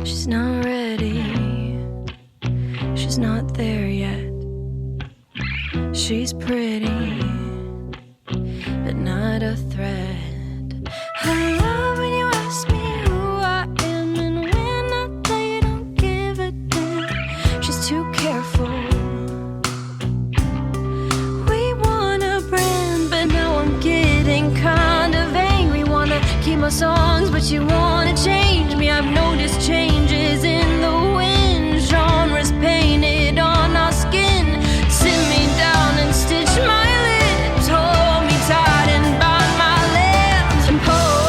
She's not ready. She's not there yet. She's pretty, but not a threat. I love when you ask me who I am, and when I tell you don't give a damn. She's too careful. We want a brand, but now I'm getting kind of angry. Wanna keep my songs, but you wanna change me. I've noticed changes in the wind, genres painted on our skin. Sit me down and stitch my lips, hold me tight and bind my lips, and pull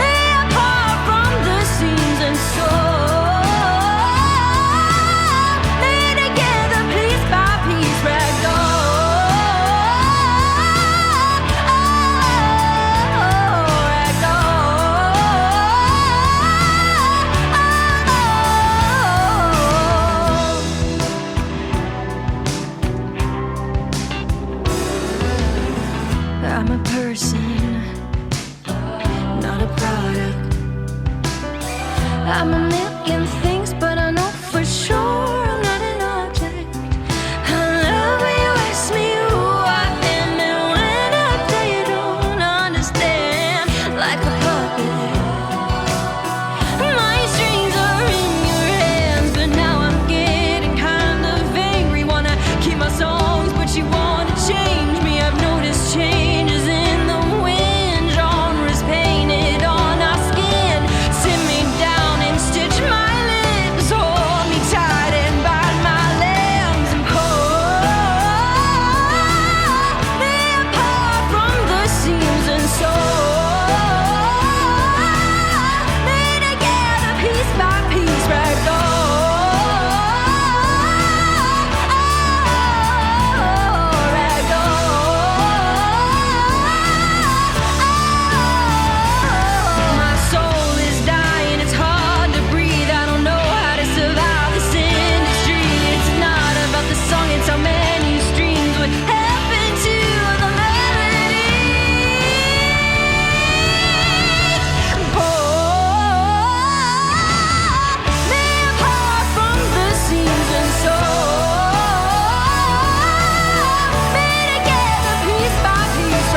me apart from the seams and sew me together piece by piece, I'm a person, not a product. I'm a million things, but I know for sure I'm not an object. I love when you ask me who I am, and when I tell you don't understand. Like a puppet, my strings are in your hands, but now I'm getting kind of angry. Wanna keep my songs, but you wanna change me. I've noticed changes in the wind, genres painted on our skin. Sit me down and stitch my lips, hold me tight and bite my limbs, and pull me apart from the seams and sew me together piece by piece, my soul is dying, it's hard to breathe. I don't know how to survive this industry. It's not about the song, it's how many streams would happen to the melody. Pull me apart from the seams and sew me together piece by piece,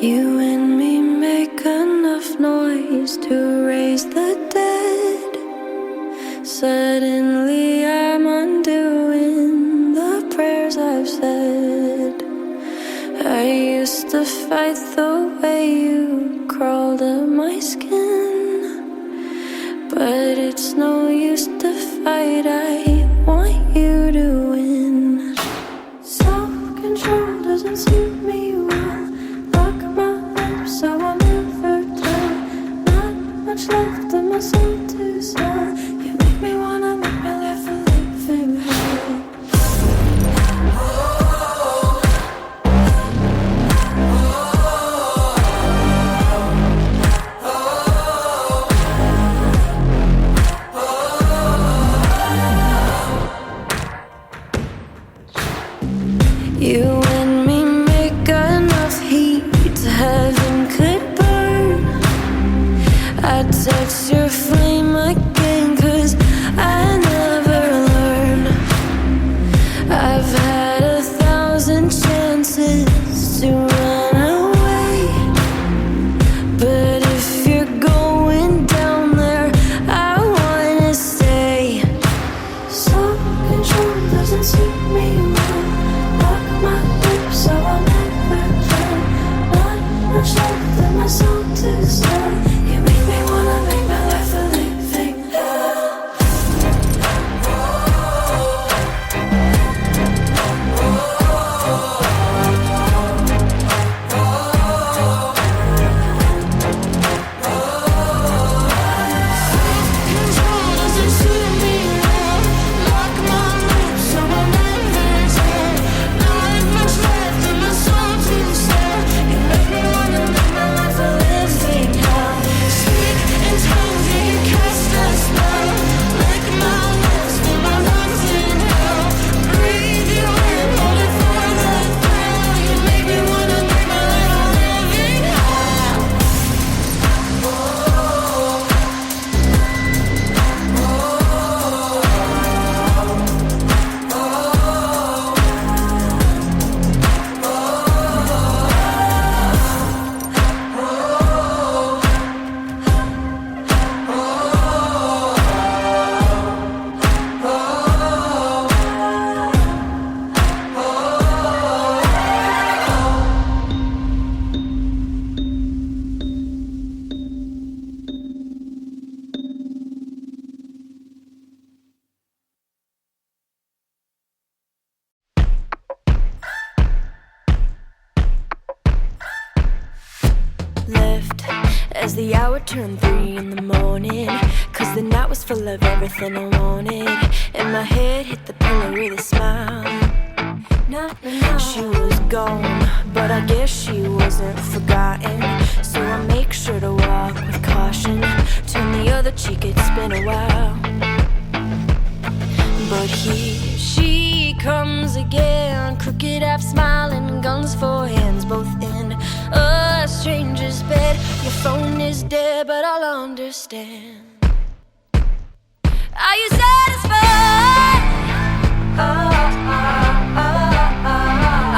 You and me make enough noise to raise the dead. Suddenly I'm undoing the prayers I've said. I used to fight the way you crawled up my skin, but it's no use to fight, I want you to win. Self-control doesn't suit me well. Lock my lips so I'll never tell. Not much left of my soul to sell. You make me wanna make my life a living hell. As the hour turned 3 in the morning, 'cause the night was full of everything I wanted, and my head hit the pillow with a smile. She was gone, but I guess she wasn't forgotten. So I make sure to walk with caution, turn the other cheek, it's been a while. But she comes again, crooked half smiling, guns for hands, both in a stranger's bed. Your phone is dead, but I'll understand. Are you satisfied?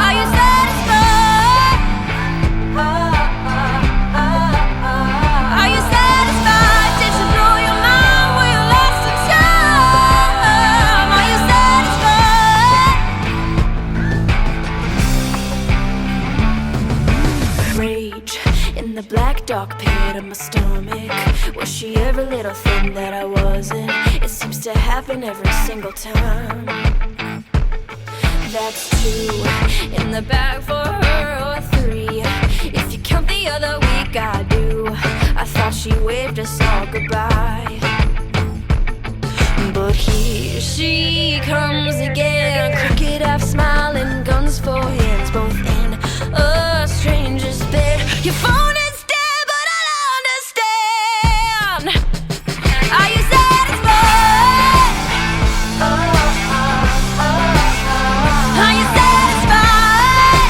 Are you satisfied? Are you satisfied? Did you blow your mind? Were you lost in time? Are you satisfied? Rage in the black dark pit of my stomach. Was she every little thing that I wasn't? It seems to happen every single time. That's 2 in the bag for her, or 3 if you count the other week. I do. I thought she waved us all goodbye, but here she comes again, crooked half smiling, guns for hands, both in a stranger's bed. Your phone is dead, but I'll understand. Are you satisfied? Are you satisfied?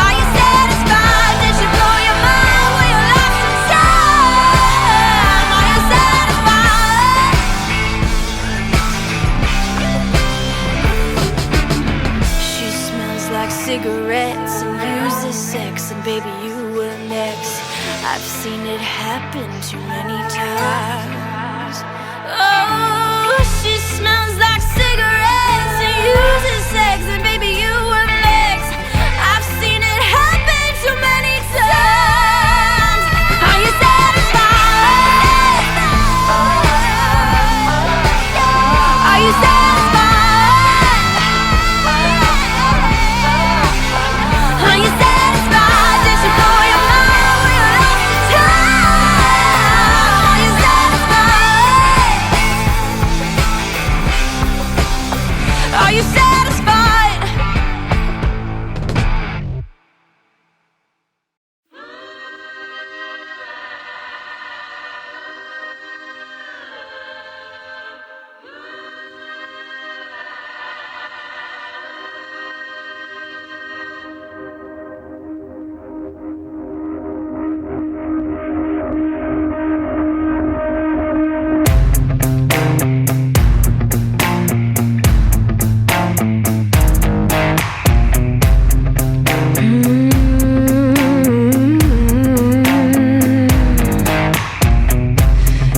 Are you satisfied? Did she blow your mind? Were you lost in time? Are you satisfied? She smells like cigarettes and uses sex, and baby, you were next. I've seen it happen too many times. Oh, she smells like cigarettes and uses sex, and baby, you were next. I've seen it happen too many times. Are you satisfied? Are you satisfied? Are you satisfied? Did you blow your mind? Were you lost in time? Are you satisfied? Are you satisfied?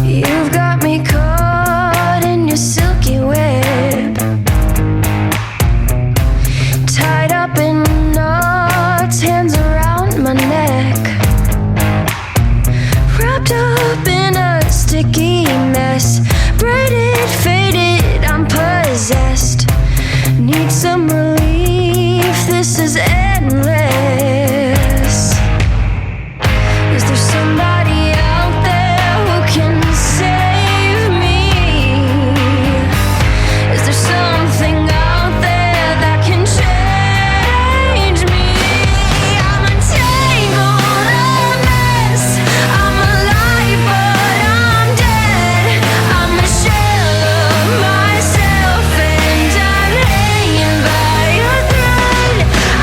You've got me caught in your silky web, tied up in knots, hands around my neck, wrapped up in a sticky mess, braided, faded, I'm possessed. Need some relief, this is endless. Is there somebody out there who can save me? Is there something out there that can change me? I'm entangled, a mess. I'm alive, but I'm dead. I'm a shell of myself, and I'm hanging by a thread.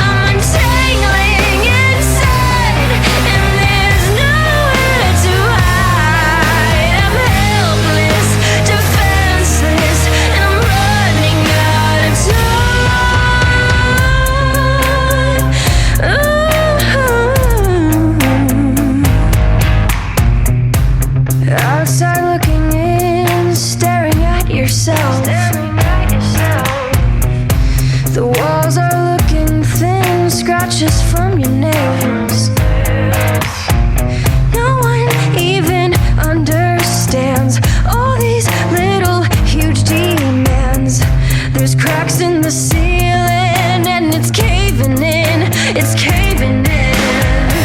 I'm untangling inside, and there's nowhere to hide. I'm helpless, defenseless, and I'm running out of time. Outside looking in, staring at yourself. The walls are looking thin, scratches from your nails. No one even understands all these little huge demands. There's cracks in the ceiling, and it's caving in, it's caving in.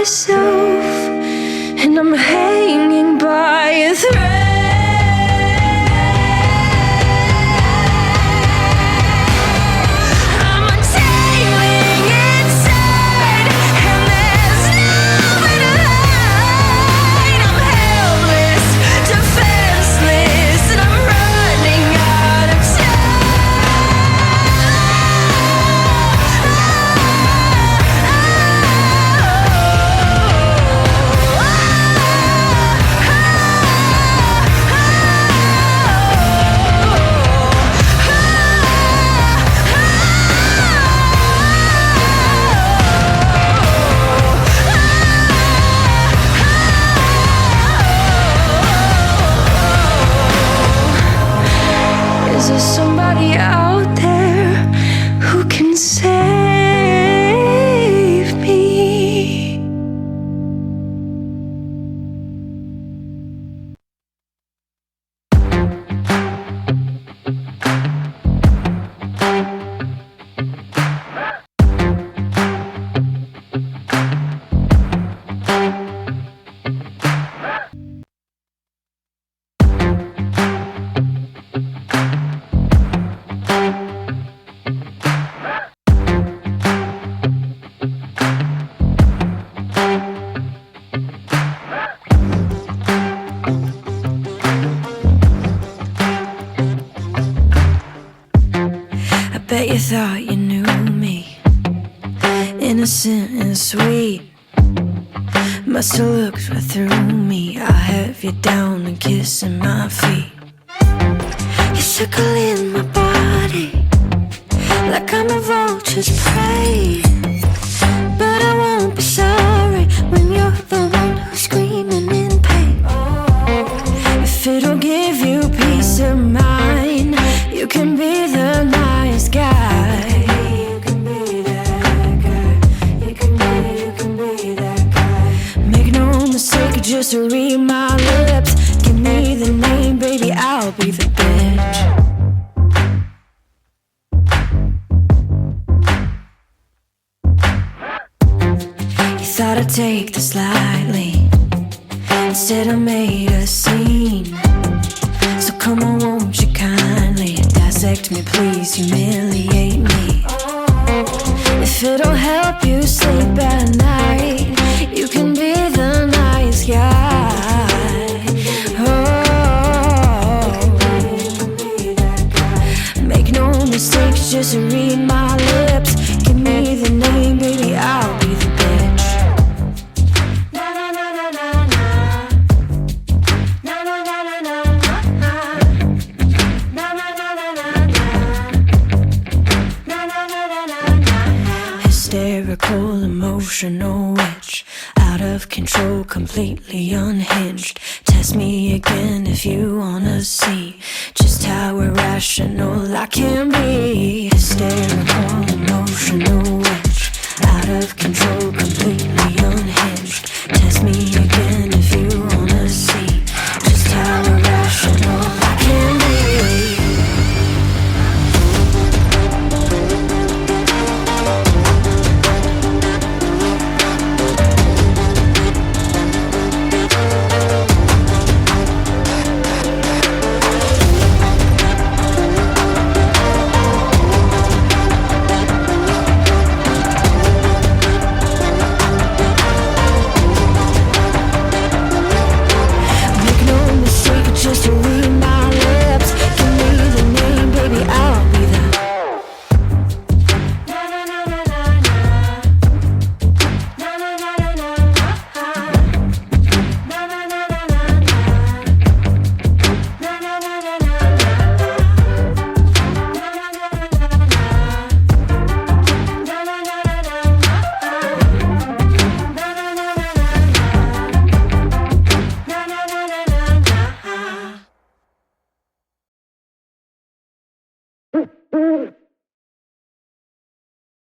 myself, and I'm hanging by a thread. Is there somebody out there who can save me? I bet you thought you knew me, innocent and sweet. Must have looked right through me. I have you down and kissing my feet. You circling my body like I'm a vulture's prey, but I won't be sorry when you're the one who's screaming in pain. If it'll give you peace of mind, you can be the nice guy. You can be that guy. You can be that guy. Make no mistake, just read my lips. Give me the name, baby, I'll be the bitch. You thought I'd take this lightly, instead I made a scene. So come on, won't you kindly dissect me, please, humiliate me. If it'll help you sleep at night, you can be the nice guy. Oh, make no mistakes, just read my lips. Give me the name, baby, I'll be the bitch. Na na na na na na. Na na na na na na. Na na na na na na. Na na na na na na. Hysterical, emotional witch, out of control, completely unhinged. Test me again if you wanna see just how irrational I can be. Hysterical, emotional